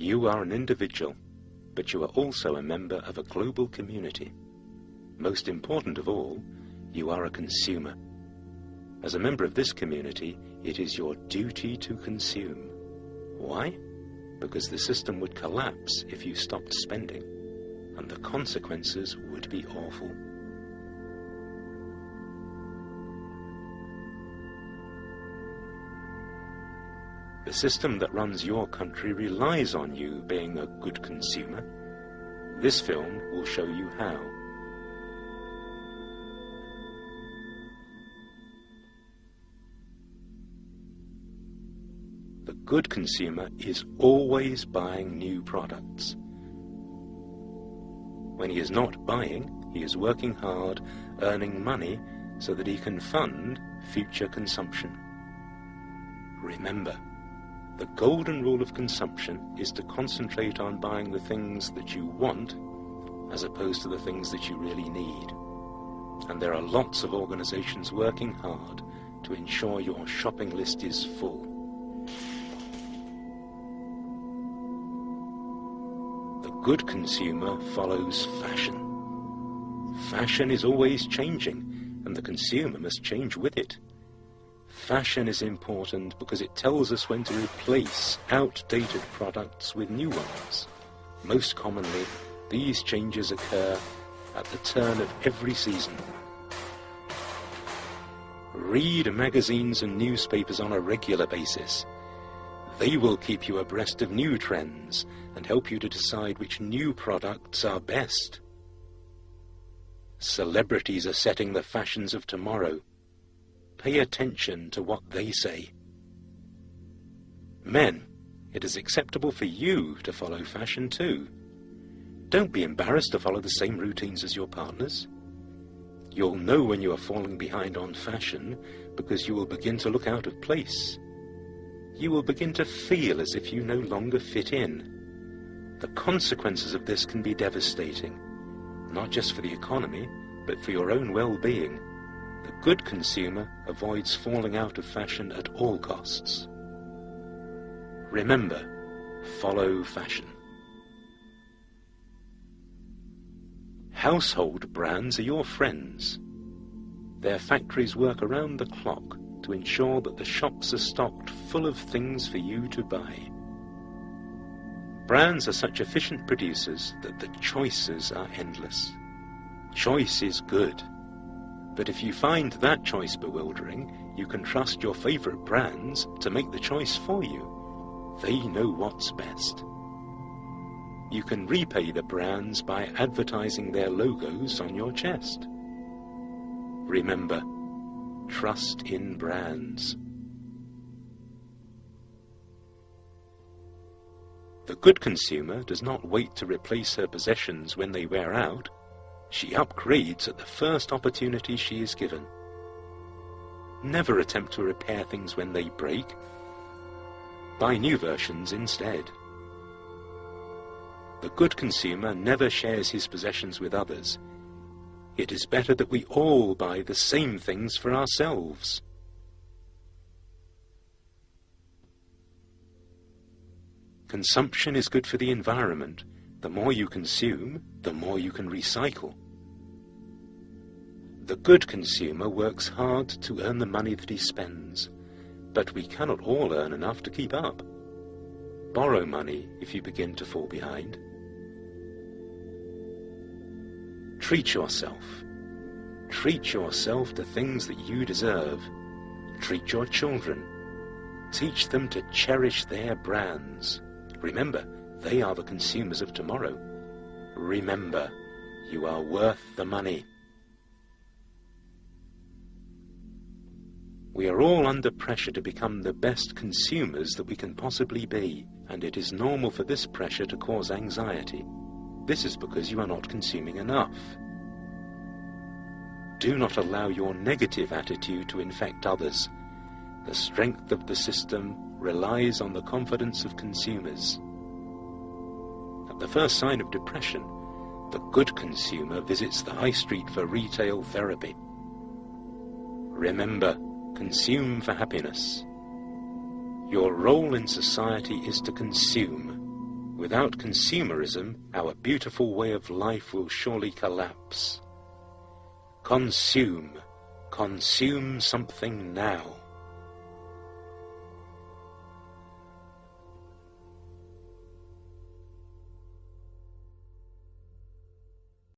You are an individual, but you are also a member of a global community. Most important of all, you are a consumer. As a member of this community, it is your duty to consume. Why? Because the system would collapse if you stopped spending, and the consequences would be awful. The system that runs your country relies on you being a good consumer. This film will show you how. The good consumer is always buying new products. When he is not buying, he is working hard, earning money so that he can fund future consumption. Remember, the golden rule of consumption is to concentrate on buying the things that you want as opposed to the things that you really need. And there are lots of organizations working hard to ensure your shopping list is full. The good consumer follows fashion. Fashion is always changing, and the consumer must change with it. Fashion is important because it tells us when to replace outdated products with new ones. Most commonly, these changes occur at the turn of every season. Read magazines and newspapers on a regular basis. They will keep you abreast of new trends and help you to decide which new products are best. Celebrities are setting the fashions of tomorrow. Pay attention to what they say. Men, it is acceptable for you to follow fashion too. Don't be embarrassed to follow the same routines as your partners. You'll know when you are falling behind on fashion because you will begin to look out of place. You will begin to feel as if you no longer fit in. The consequences of this can be devastating, not just for the economy, but for your own well-being. The good consumer avoids falling out of fashion at all costs. Remember, follow fashion. Household brands are your friends. Their factories work around the clock to ensure that the shops are stocked full of things for you to buy. Brands are such efficient producers that the choices are endless. Choice is good. But if you find that choice bewildering, you can trust your favorite brands to make the choice for you. They know what's best. You can repay the brands by advertising their logos on your chest. Remember, trust in brands. The good consumer does not wait to replace her possessions when they wear out. She upgrades at the first opportunity she is given. Never attempt to repair things when they break. Buy new versions instead. The good consumer never shares his possessions with others. It is better that we all buy the same things for ourselves. Consumption is good for the environment. The more you consume, the more you can recycle. The good consumer works hard to earn the money that he spends, but we cannot all earn enough to keep up. Borrow money if you begin to fall behind. Treat yourself. Treat yourself to things that you deserve. Treat your children. Teach them to cherish their brands. Remember, they are the consumers of tomorrow. Remember, you are worth the money. We are all under pressure to become the best consumers that we can possibly be, and it is normal for this pressure to cause anxiety. This is because you are not consuming enough. Do not allow your negative attitude to infect others. The strength of the system relies on the confidence of consumers. At the first sign of depression, the good consumer visits the high street for retail therapy. Remember, consume for happiness. Your role in society is to consume. Without consumerism, our beautiful way of life will surely collapse. Consume. Consume something now.